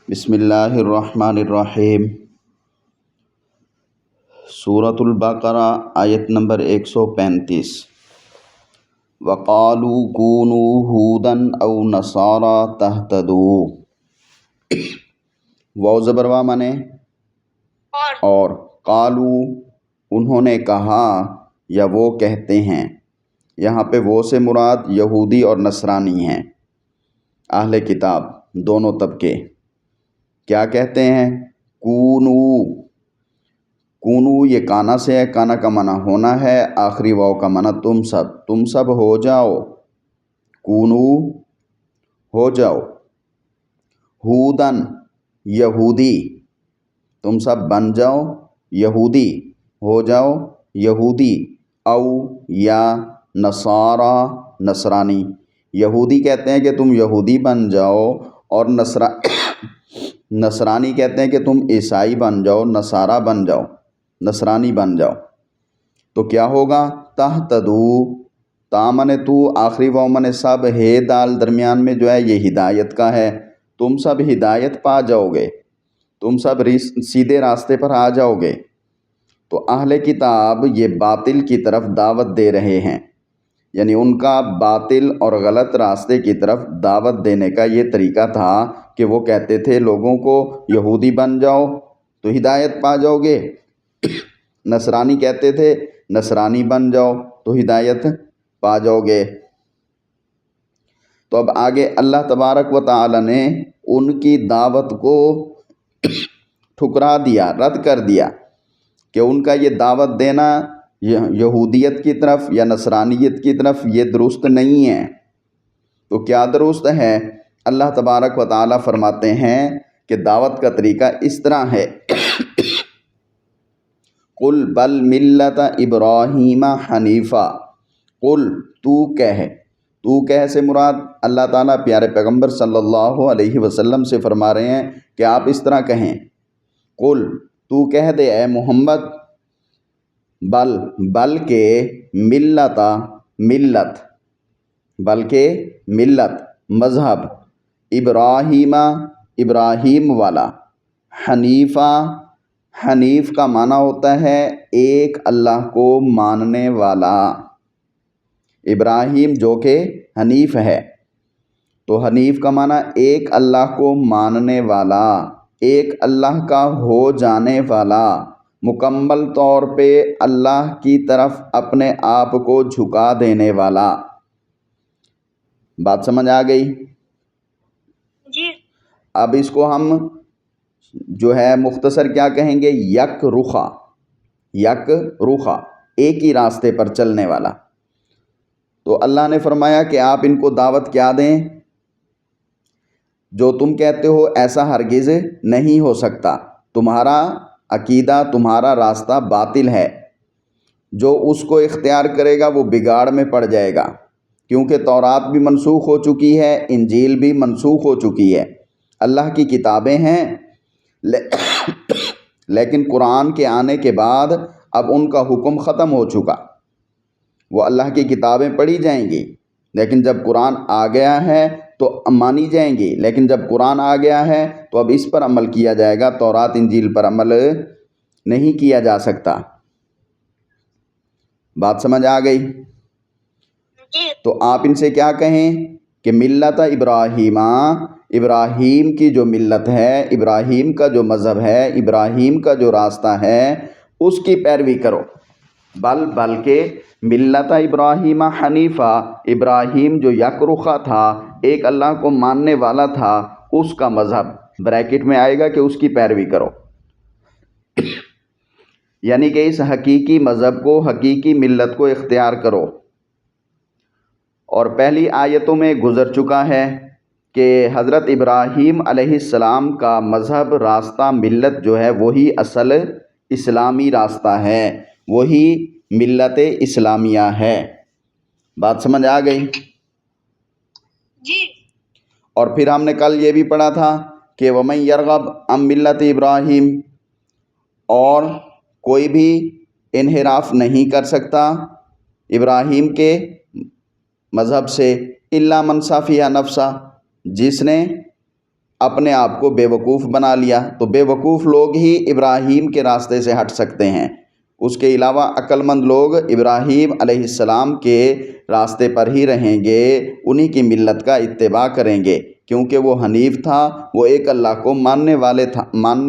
بسم اللہ الرحمن الرحیم۔ سورۃ البقرہ آیت نمبر 135۔ وَقَالُوا كُونُوا هُودًا أَوْ نَصَارَىٰ تَهْتَدُوا۔ واو زبر وا مانے اور، قالو انہوں نے کہا یا وہ کہتے ہیں، یہاں پہ وہ سے مراد یہودی اور نصرانی ہیں، اہل کتاب دونوں طبقے۔ کیا کہتے ہیں؟ کونو، کونو یہ کانا سے ہے، کانا کا معنی ہونا ہے، آخری واو کا معنی تم سب ہو جاؤ، کونو ہو جاؤ، ہودن یہودی، تم سب بن جاؤ یہودی، ہو جاؤ یہودی، او یا نصارا نصرانی، یہودی کہتے ہیں کہ تم یہودی بن جاؤ، اور نصرانی کہتے ہیں کہ تم عیسائی بن جاؤ، نصارہ بن جاؤ، نصرانی بن جاؤ، تو کیا ہوگا؟ تہتدو، تا منے تو، آخری واو منے سب، ہے دال درمیان میں جو ہے یہ ہدایت کا ہے، تم سب ہدایت پا جاؤ گے، تم سب سیدھے راستے پر آ جاؤ گے۔ تو اہل کتاب یہ باطل کی طرف دعوت دے رہے ہیں، یعنی ان کا باطل اور غلط راستے کی طرف دعوت دینے کا یہ طریقہ تھا کہ وہ کہتے تھے لوگوں کو یہودی بن جاؤ تو ہدایت پا جاؤ گے، نصرانی کہتے تھے نصرانی بن جاؤ تو ہدایت پا جاؤ گے۔ تو اب آگے اللہ تبارک و تعالی نے ان کی دعوت کو ٹھکرا دیا، رد کر دیا کہ ان کا یہ دعوت دینا یہودیت کی طرف یا نصرانیت کی طرف یہ درست نہیں ہے۔ تو کیا درست ہے؟ اللہ تبارک و تعالی فرماتے ہیں کہ دعوت کا طریقہ اس طرح ہے، قل بل ملت ابراہیم حنیفا، قل تو کہہ سے مراد اللہ تعالیٰ پیارے پیغمبر صلی اللہ علیہ وسلم سے فرما رہے ہیں کہ آپ اس طرح کہیں، قل تو کہہ دے اے محمد، بلکہ ملت مذہب، ابراہیم والا، حنیف کا معنی ہوتا ہے ایک اللہ کو ماننے والا، ابراہیم جو کہ حنیف ہے، تو حنیف کا معنی ایک اللہ کو ماننے والا، ایک اللہ کا ہو جانے والا، مکمل طور پہ اللہ کی طرف اپنے آپ کو جھکا دینے والا۔ بات سمجھ آ گئی؟ جی۔ اب اس کو ہم جو ہے مختصر کیا کہیں گے؟ یک رخا، ایک ہی راستے پر چلنے والا۔ تو اللہ نے فرمایا کہ آپ ان کو دعوت کیا دیں؟ جو تم کہتے ہو ایسا ہرگز نہیں ہو سکتا، تمہارا عقیدہ، تمہارا راستہ باطل ہے، جو اس کو اختیار کرے گا وہ بگاڑ میں پڑ جائے گا، کیونکہ تورات بھی منسوخ ہو چکی ہے، انجیل بھی منسوخ ہو چکی ہے، اللہ کی کتابیں ہیں، لیکن قرآن کے آنے کے بعد اب ان کا حکم ختم ہو چکا، وہ اللہ کی کتابیں پڑھی جائیں گی، لیکن جب قرآن آ گیا ہے تو مانی جائیں گی، لیکن جب قرآن آ گیا ہے تو اب اس پر عمل کیا جائے گا، تورات انجیل پر عمل نہیں کیا جا سکتا۔ بات سمجھ آ گئی؟ تو آپ ان سے کیا کہیں کہ ملت ابراہیم کی جو ملت ہے، ابراہیم کا جو مذہب ہے، ابراہیم کا جو راستہ ہے، اس کی پیروی کرو، بلکہ ملت ابراہیم حنیفہ، ابراہیم جو یک رخا تھا، ایک اللہ کو ماننے والا تھا، اس کا مذہب بریکٹ میں آئے گا کہ اس کی پیروی کرو، یعنی کہ اس حقیقی مذہب کو، حقیقی ملت کو اختیار کرو۔ اور پہلی آیتوں میں گزر چکا ہے کہ حضرت ابراہیم علیہ السلام کا مذہب، راستہ، ملت جو ہے وہی اصل اسلامی راستہ ہے، وہی ملت اسلامیہ ہے۔ بات سمجھ آ گئی؟ جی۔ اور پھر ہم نے کل یہ بھی پڑھا تھا کہ وَمَن يَرْغَبْ عَن مِّلَّةِ ابراہیم، اور کوئی بھی انحراف نہیں کر سکتا ابراہیم کے مذہب سے، الا من سفیہ نفسہ، جس نے اپنے آپ کو بے وقوف بنا لیا۔ تو بے وقوف لوگ ہی ابراہیم کے راستے سے ہٹ سکتے ہیں، اس کے علاوہ عقل مند لوگ ابراہیم علیہ السلام کے راستے پر ہی رہیں گے، انہی کی ملت کا اتباع کریں گے، کیونکہ وہ حنیف تھا، وہ ایک اللہ کو ماننے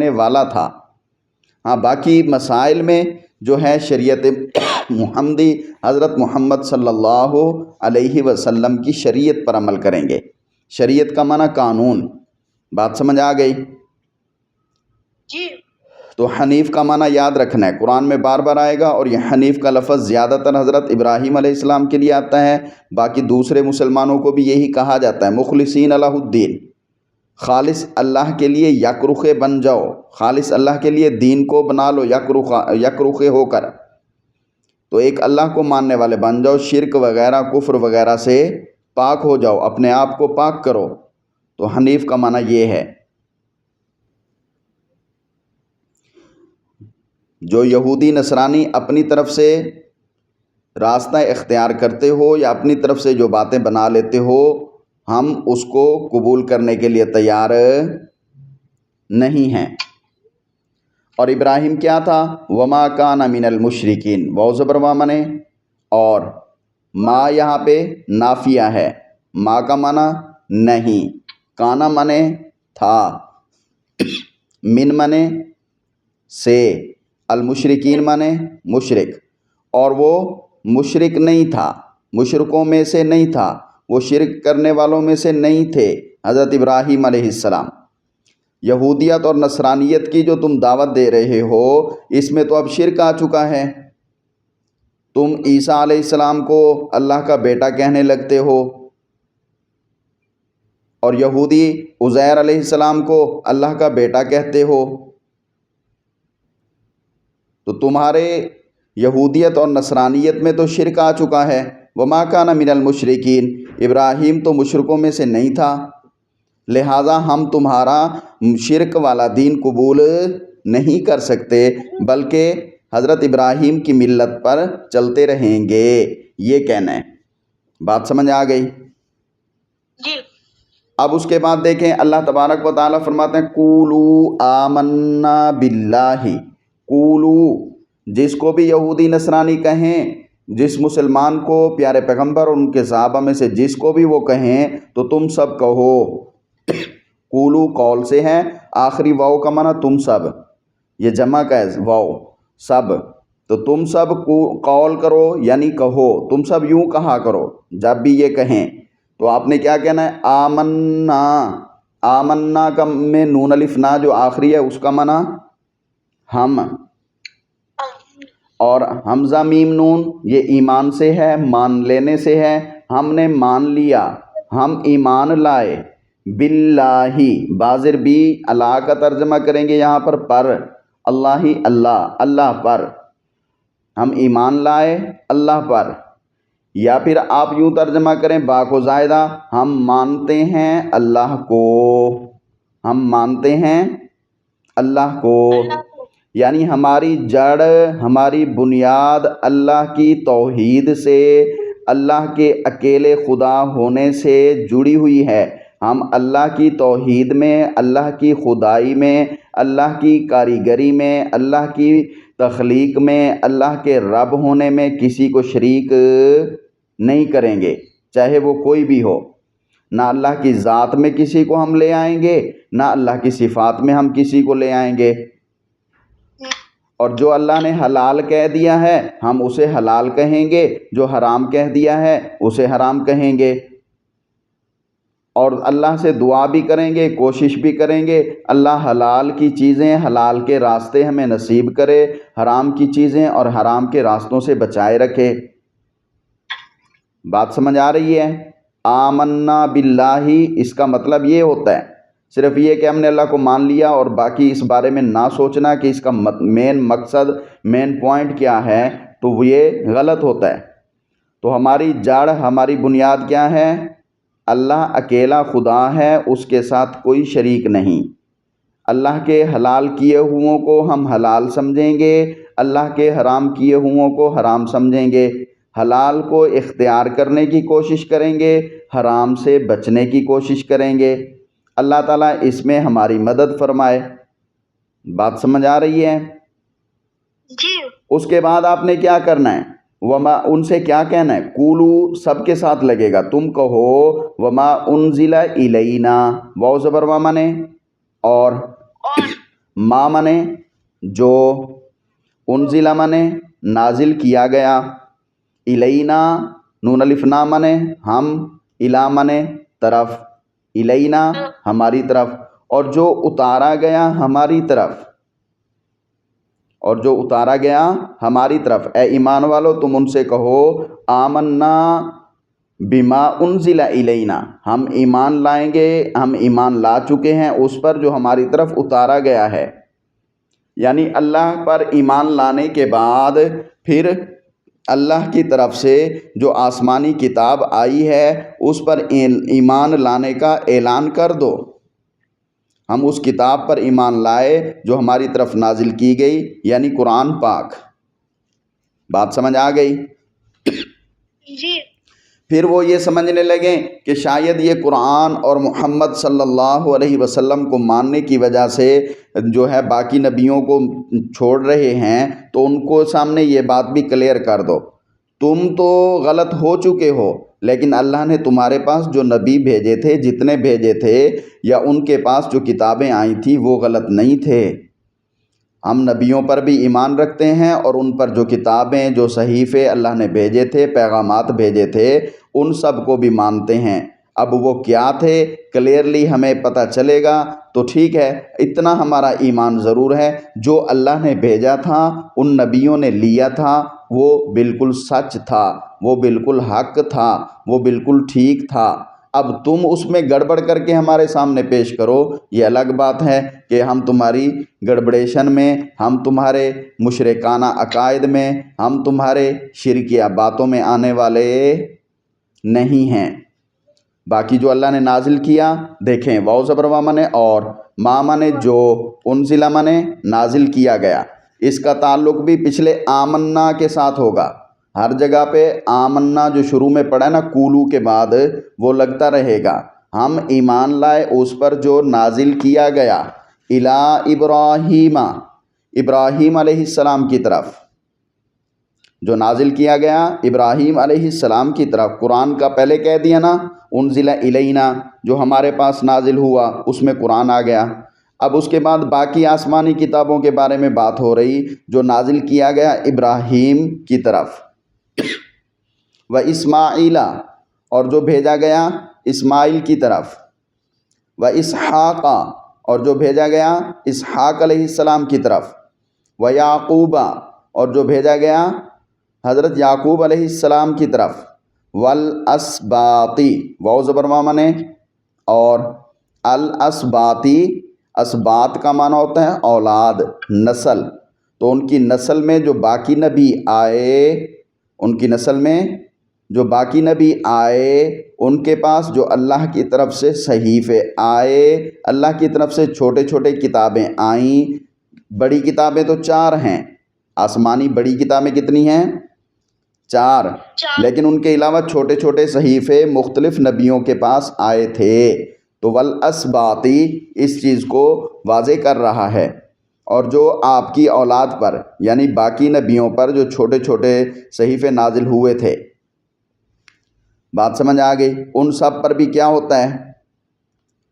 والا تھا۔ ہاں، باقی مسائل میں جو ہے شریعت محمدی، حضرت محمد صلی اللہ علیہ وسلم کی شریعت پر عمل کریں گے۔ شریعت کا معنی قانون، بات سمجھ آ گئی؟ جی تو حنیف کا معنی یاد رکھنا ہے، قرآن میں بار بار آئے گا، اور یہ حنیف کا لفظ زیادہ تر حضرت ابراہیم علیہ السلام کے لیے آتا ہے، باقی دوسرے مسلمانوں کو بھی یہی کہا جاتا ہے، مخلصین لہ الدین، خالص اللہ کے لیے یک رخے بن جاؤ، خالص اللہ کے لیے دین کو بنا لو یک رخے ہو کر، تو ایک اللہ کو ماننے والے بن جاؤ، شرک وغیرہ کفر وغیرہ سے پاک ہو جاؤ، اپنے آپ کو پاک کرو۔ تو حنیف کا معنی یہ ہے۔ جو یہودی نصرانی اپنی طرف سے راستہ اختیار کرتے ہو یا اپنی طرف سے جو باتیں بنا لیتے ہو، ہم اس کو قبول کرنے کے لیے تیار نہیں ہیں۔ اور ابراہیم کیا تھا؟ وما کان من المشرکین، واو زبر وا منے، اور ما یہاں پہ نافیہ ہے، ما کا معنی نہیں، کانا منے تھا، من منے سے، المشرکین منے مشرک، اور وہ مشرک نہیں تھا، مشرکوں میں سے نہیں تھا، وہ شرک کرنے والوں میں سے نہیں تھے حضرت ابراہیم علیہ السلام۔ یہودیت اور نصرانیت کی جو تم دعوت دے رہے ہو، اس میں تو اب شرک آ چکا ہے، تم عیسیٰ علیہ السلام کو اللہ کا بیٹا کہنے لگتے ہو، اور یہودی عزیر علیہ السلام کو اللہ کا بیٹا کہتے ہو، تو تمہارے یہودیت اور نصرانیت میں تو شرک آ چکا ہے۔ وما کان من المشرکین، ابراہیم تو مشرکوں میں سے نہیں تھا، لہٰذا ہم تمہارا شرک والا دین قبول نہیں کر سکتے، بلکہ حضرت ابراہیم کی ملت پر چلتے رہیں گے، یہ کہنا ہے۔ بات سمجھ آ گئی؟ جی اب اس کے بعد دیکھیں، اللہ تبارک و تعالیٰ فرماتے ہیں قولو آمنا باللہ، قولو، جس کو بھی یہودی نصرانی کہیں، جس مسلمان کو پیارے پیغمبر اور ان کے صحابہ میں سے جس کو بھی وہ کہیں، تو تم سب کہو۔ قولو قول سے ہے، آخری واؤ کا معنی تم سب، یہ جمع کا ہے واؤ، سب، تو تم سب قول کرو یعنی کہو، تم سب یوں کہا کرو جب بھی یہ کہیں، تو آپ نے کیا کہنا ہے؟ آمنا، آمنا کا میں نون الف نا جو آخری ہے اس کا معنی ہم، اور حمزہ میم نون یہ ایمان سے ہے، مان لینے سے ہے، ہم نے مان لیا، ہم ایمان لائے، باللہ، بازر بھی اللہ کا ترجمہ کریں گے یہاں پر اللہ ہی اللہ، اللہ پر، ہم ایمان لائے اللہ پر، یا پھر آپ یوں ترجمہ کریں با کو زائدہ، ہم مانتے ہیں اللہ کو، ہم مانتے ہیں اللہ کو، یعنی ہماری جڑ، ہماری بنیاد اللہ کی توحید سے، اللہ کے اکیلے خدا ہونے سے جڑی ہوئی ہے۔ ہم اللہ کی توحید میں، اللہ کی خدائی میں، اللہ کی کاریگری میں، اللہ کی تخلیق میں، اللہ کے رب ہونے میں کسی کو شریک نہیں کریں گے، چاہے وہ کوئی بھی ہو۔ نہ اللہ کی ذات میں کسی کو ہم لے آئیں گے، نہ اللہ کی صفات میں ہم کسی کو لے آئیں گے، اور جو اللہ نے حلال کہہ دیا ہے ہم اسے حلال کہیں گے، جو حرام کہہ دیا ہے اسے حرام کہیں گے، اور اللہ سے دعا بھی کریں گے، کوشش بھی کریں گے اللہ حلال کی چیزیں، حلال کے راستے ہمیں نصیب کرے، حرام کی چیزیں اور حرام کے راستوں سے بچائے رکھے۔ بات سمجھ آ رہی ہے؟ آمنا باللہ، اس کا مطلب یہ ہوتا ہے، صرف یہ کہ ہم نے اللہ کو مان لیا اور باقی اس بارے میں نہ سوچنا کہ اس کا مین مقصد، مین پوائنٹ کیا ہے، تو یہ غلط ہوتا ہے۔ تو ہماری جڑ، ہماری بنیاد کیا ہے؟ اللہ اکیلا خدا ہے، اس کے ساتھ کوئی شریک نہیں۔ اللہ کے حلال کیے ہوئوں کو ہم حلال سمجھیں گے، اللہ کے حرام کیے ہوئوں کو حرام سمجھیں گے، حلال کو اختیار کرنے کی کوشش کریں گے، حرام سے بچنے کی کوشش کریں گے۔ اللہ تعالیٰ اس میں ہماری مدد فرمائے۔ بات سمجھ آ رہی ہے؟ جی اس کے بعد آپ نے کیا کرنا ہے؟ وما، ان سے کیا کہنا ہے؟ قولو سب کے ساتھ لگے گا، تم کہو وما انزل الینا، واو زبر وا مانے اور اور ما مانے جو، انزل مانے نازل کیا گیا، الینا نون الف نا مانے ہم، الا مانے طرف، الینا ہماری طرف، اور جو اتارا گیا ہماری طرف، اور جو اتارا گیا ہماری طرف۔ اے ایمان والو تم ان سے کہو آمنا بما انزل الینا، ہم ایمان لائیں گے، ہم ایمان لا چکے ہیں اس پر جو ہماری طرف اتارا گیا ہے۔ یعنی اللہ پر ایمان لانے کے بعد پھر اللہ کی طرف سے جو آسمانی کتاب آئی ہے اس پر ایمان لانے کا اعلان کر دو۔ ہم اس کتاب پر ایمان لائے جو ہماری طرف نازل کی گئی، یعنی قرآن پاک۔ بات سمجھ آ گئی؟ جی پھر وہ یہ سمجھنے لگیں کہ شاید یہ قرآن اور محمد صلی اللہ علیہ وسلم کو ماننے کی وجہ سے جو ہے باقی نبیوں کو چھوڑ رہے ہیں، تو ان کو سامنے یہ بات بھی کلیئر کر دو، تم تو غلط ہو چکے ہو، لیکن اللہ نے تمہارے پاس جو نبی بھیجے تھے، جتنے بھیجے تھے، یا ان کے پاس جو کتابیں آئی تھیں وہ غلط نہیں تھے۔ ہم نبیوں پر بھی ایمان رکھتے ہیں اور ان پر جو کتابیں، جو صحیفے اللہ نے بھیجے تھے، پیغامات بھیجے تھے، ان سب کو بھی مانتے ہیں۔ اب وہ کیا تھے کلیئرلی ہمیں پتہ چلے گا تو ٹھیک ہے، اتنا ہمارا ایمان ضرور ہے، جو اللہ نے بھیجا تھا، ان نبیوں نے لیا تھا، وہ بالکل سچ تھا، وہ بالکل حق تھا، وہ بالکل ٹھیک تھا۔ اب تم اس میں گڑبڑ کر کے ہمارے سامنے پیش کرو، یہ الگ بات ہے کہ ہم تمہاری گڑبڑیشن میں، ہم تمہارے مشرکانہ عقائد میں، ہم تمہارے شرکیہ باتوں میں آنے والے نہیں ہیں۔ باقی جو اللہ نے نازل کیا، دیکھیں واو زبر وا مانے اور ما مانے جو، انزل مانے نازل کیا گیا، اس کا تعلق بھی پچھلے آمنا کے ساتھ ہوگا۔ ہر جگہ پہ آمنا جو شروع میں پڑھا ہے نا کولو کے بعد، وہ لگتا رہے گا۔ ہم ایمان لائے اس پر جو نازل کیا گیا، الا ابراہیم، ابراہیم علیہ السلام کی طرف، جو نازل کیا گیا ابراہیم علیہ السلام کی طرف۔ قرآن کا پہلے کہہ دیا نا انزل الینا، جو ہمارے پاس نازل ہوا اس میں قرآن آ گیا۔ اب اس کے بعد باقی آسمانی کتابوں کے بارے میں بات ہو رہی، جو نازل کیا گیا ابراہیم کی طرف، و اسماعیل، اور جو بھیجا گیا اسماعیل کی طرف، و اسحاق، اور جو بھیجا گیا اسحاق علیہ السلام کی طرف، و یعقوب، اور جو بھیجا گیا حضرت یعقوب علیہ السلام کی طرف، والاسباطی، واو زبر وا مانے اور الاسباطی، اسباط کا معنی ہوتا ہے اولاد، نسل، تو ان کی نسل میں جو باقی نبی آئے، ان کی نسل میں جو باقی نبی آئے، ان کے پاس جو اللہ کی طرف سے صحیفے آئے، اللہ کی طرف سے چھوٹے چھوٹے کتابیں آئیں۔ بڑی کتابیں تو 4 ہیں، آسمانی بڑی کتابیں کتنی ہیں؟ 4، لیکن ان کے علاوہ چھوٹے چھوٹے صحیفے مختلف نبیوں کے پاس آئے تھے۔ تو والاسباطی اس چیز کو واضح کر رہا ہے، اور جو آپ کی اولاد پر یعنی باقی نبیوں پر جو چھوٹے چھوٹے صحیفے نازل ہوئے تھے، بات سمجھ آ گئی؟ ان سب پر بھی کیا ہوتا ہے؟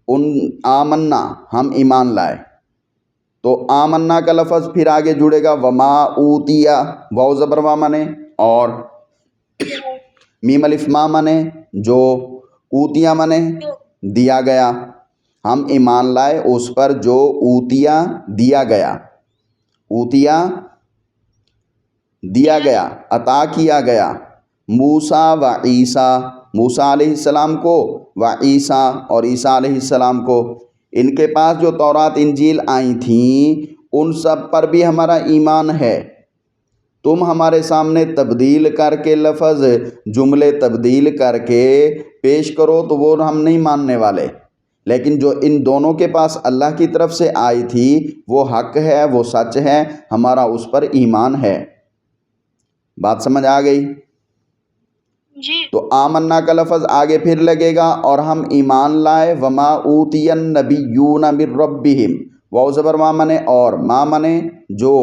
ان آمنا، ہم ایمان لائے، تو آمنا کا لفظ پھر آگے جڑے گا وما اوتیا، واو زبر وا مانے اور میم الف ما مانے جو، اوتیا مانے دیا گیا۔ ہم ایمان لائے اس پر جو اوتیا دیا گیا، اوتیا دیا گیا، عطا کیا گیا، موسیٰ و عیسیٰ، موسیٰ علیہ السلام کو، و عیسیٰ اور عیسیٰ علیہ السلام کو۔ ان کے پاس جو تورات انجیل آئی تھیں ان سب پر بھی ہمارا ایمان ہے۔ تم ہمارے سامنے تبدیل کر کے لفظ، جملے تبدیل کر کے پیش کرو تو وہ ہم نہیں ماننے والے، لیکن جو ان دونوں کے پاس اللہ کی طرف سے آئی تھی وہ حق ہے، وہ سچ ہے، ہمارا اس پر ایمان ہے۔ بات سمجھ آ گئی؟ جی تو آمنا کا لفظ آگے پھر لگے گا اور ہم ایمان لائے وما اوتی النبیون من ربہم، واو زبر ما منے اور، ما منے جو،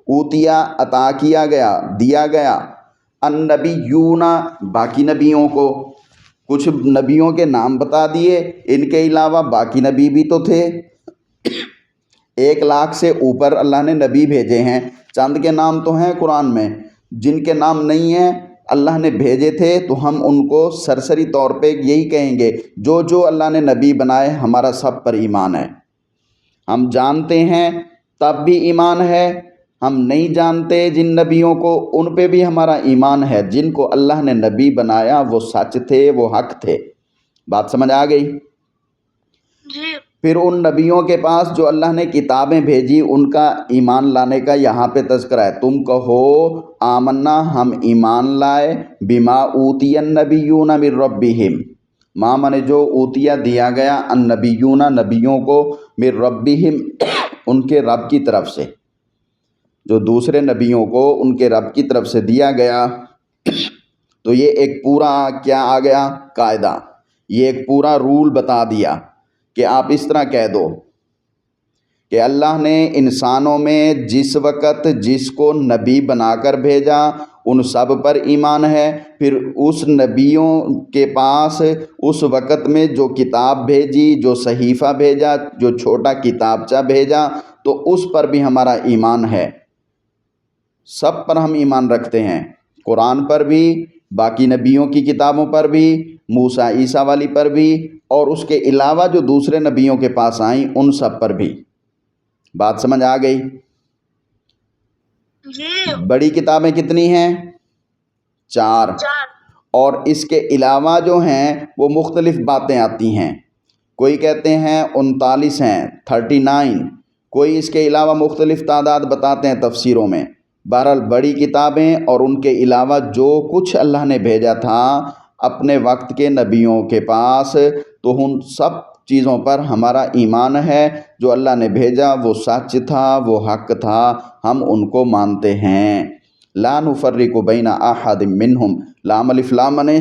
اوتیا عطا کیا گیا، دیا گیا، النبیون باقی نبیوں کو، کچھ نبیوں کے نام بتا دیے، ان کے علاوہ باقی نبی بھی تو تھے، 1,00,000 سے اوپر اللہ نے نبی بھیجے ہیں، چند کے نام تو ہیں قرآن میں، جن کے نام نہیں ہیں اللہ نے بھیجے تھے تو ہم ان کو سرسری طور پہ یہی کہیں گے، جو جو اللہ نے نبی بنائے ہمارا سب پر ایمان ہے، ہم جانتے ہیں تب بھی ایمان ہے، ہم نہیں جانتے جن نبیوں کو ان پہ بھی ہمارا ایمان ہے، جن کو اللہ نے نبی بنایا وہ سچ تھے، وہ حق تھے۔ بات سمجھ آ گئی؟ جی پھر ان نبیوں کے پاس جو اللہ نے کتابیں بھیجی ان کا ایمان لانے کا یہاں پہ تذکرہ ہے، تم کہو آمنا ہم ایمان لائے، بما اوتی النبیون من ربہم، ما منے جو اوتیا دیا گیا، النبیون نبیوں کو، من ربہم ان کے رب کی طرف سے، جو دوسرے نبیوں کو ان کے رب کی طرف سے دیا گیا۔ تو یہ ایک پورا کیا آ گیا قاعدہ، یہ ایک پورا رول بتا دیا کہ آپ اس طرح کہہ دو کہ اللہ نے انسانوں میں جس وقت جس کو نبی بنا کر بھیجا ان سب پر ایمان ہے، پھر اس نبیوں کے پاس اس وقت میں جو کتاب بھیجی، جو صحیفہ بھیجا، جو چھوٹا کتابچہ بھیجا، تو اس پر بھی ہمارا ایمان ہے، سب پر ہم ایمان رکھتے ہیں، قرآن پر بھی، باقی نبیوں کی کتابوں پر بھی، موسیٰ عیسیٰ والی پر بھی، اور اس کے علاوہ جو دوسرے نبیوں کے پاس آئیں ان سب پر بھی۔ بات سمجھ آ گئی؟ جی بڑی کتابیں کتنی ہیں؟ 4، اور اس کے علاوہ جو ہیں وہ مختلف باتیں آتی ہیں، کوئی کہتے ہیں 39 ہیں، 39، کوئی اس کے علاوہ مختلف تعداد بتاتے ہیں تفسیروں میں۔ بہرحال بڑی کتابیں اور ان کے علاوہ جو کچھ اللہ نے بھیجا تھا اپنے وقت کے نبیوں کے پاس، تو ان سب چیزوں پر ہمارا ایمان ہے، جو اللہ نے بھیجا وہ سچ تھا، وہ حق تھا، ہم ان کو مانتے ہیں۔ لا نفرق بین احد منہم، لام الف لام منے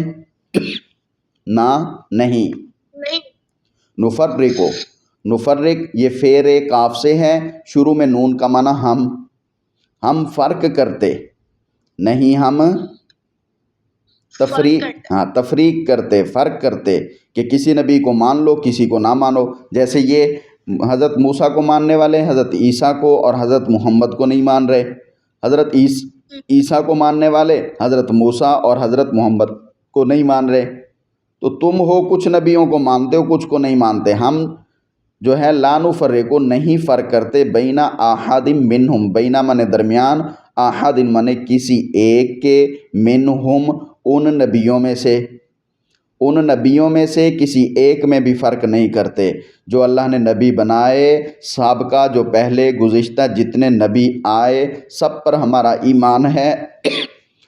نہ نہیں، نہیں نفرق، نفرق یہ فعل کاف سے ہے، شروع میں نون کا معنی ہم فرق کرتے نہیں، ہم تفریق، تفریق کرتے، فرق کرتے کہ کسی نبی کو مان لو کسی کو نہ مانو، جیسے یہ حضرت موسیٰ کو ماننے والے حضرت عیسیٰ کو اور حضرت محمد کو نہیں مان رہے، حضرت عیسیٰ کو ماننے والے حضرت موسیٰ اور حضرت محمد کو نہیں مان رہے، تو تم ہو کچھ نبیوں کو مانتے ہو کچھ کو نہیں مانتے، ہم جو ہے لا نفرق نہیں فرق کرتے، بین احد منہم، بینا منے درمیان، احد منے کسی ایک کے، منہم ان نبیوں میں سے، ان نبیوں میں سے کسی ایک میں بھی فرق نہیں کرتے، جو اللہ نے نبی بنائے سابقہ جو پہلے گزشتہ جتنے نبی آئے سب پر ہمارا ایمان ہے،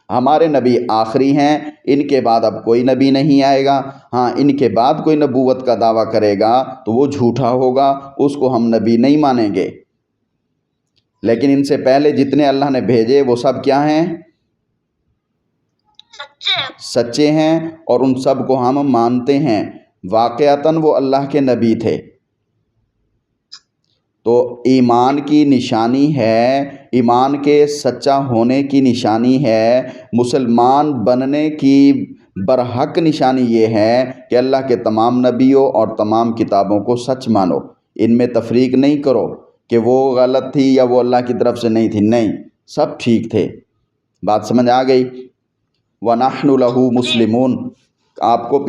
ہمارے نبی آخری ہیں، ان کے بعد اب کوئی نبی نہیں آئے گا، ہاں ان کے بعد کوئی نبوت کا دعویٰ کرے گا تو وہ جھوٹا ہوگا، اس کو ہم نبی نہیں مانیں گے، لیکن ان سے پہلے جتنے اللہ نے بھیجے وہ سب کیا ہیں؟ سچے ہیں، اور ان سب کو ہم مانتے ہیں، واقعتاً وہ اللہ کے نبی تھے۔ تو ایمان کی نشانی ہے، ایمان کے سچا ہونے کی نشانی ہے، مسلمان بننے کی برحق نشانی یہ ہے کہ اللہ کے تمام نبیوں اور تمام کتابوں کو سچ مانو، ان میں تفریق نہیں کرو کہ وہ غلط تھی یا وہ اللہ کی طرف سے نہیں تھی، نہیں، سب ٹھیک تھے۔ بات سمجھ آ گئی؟ وَنَحْنُ لَهُ مُسْلِمُونَ، آپ کو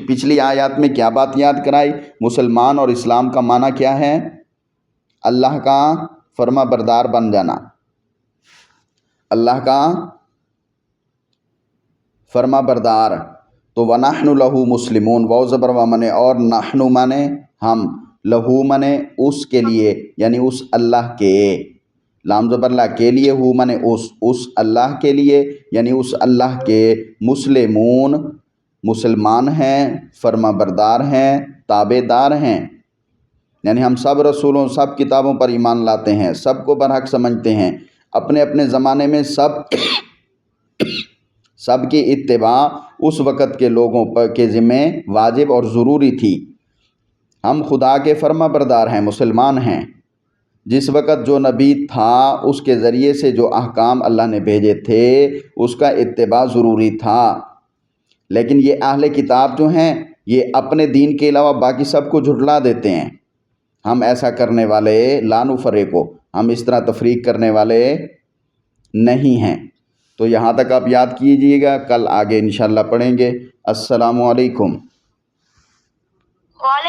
پچھلی آیات میں کیا بات یاد کرائی؟ مسلمان اور اسلام کا معنی کیا ہے؟ اللہ کا فرما بردار بن جانا، اللہ کا فرما بردار، تو وَنَحْنُ لَهُ مُسْلِمُونَ، واو زبر و منے اور، نحن منے ہم، لہو منے اس کے لیے، یعنی اس اللہ کے، لام زبر لا کے لیے، ہو منے اس اللہ کے لیے، یعنی اس اللہ کے، مسلمون مسلمان ہیں، فرما بردار ہیں، تابع دار ہیں، یعنی ہم سب رسولوں سب کتابوں پر ایمان لاتے ہیں، سب کو برحق سمجھتے ہیں، اپنے اپنے زمانے میں سب کی اتباع اس وقت کے لوگوں پر کے ذمہ واجب اور ضروری تھی۔ ہم خدا کے فرما بردار ہیں، مسلمان ہیں۔ جس وقت جو نبی تھا اس کے ذریعے سے جو احکام اللہ نے بھیجے تھے اس کا اتباع ضروری تھا۔ لیکن یہ اہل کتاب جو ہیں یہ اپنے دین کے علاوہ باقی سب کو جھٹلا دیتے ہیں۔ ہم ایسا کرنے والے لا نفرق، ہم اس طرح تفریق کرنے والے نہیں ہیں۔ تو یہاں تک آپ یاد کیجئے گا، کل آگے انشاءاللہ پڑھیں گے۔ السلام علیکم۔ وعلیکم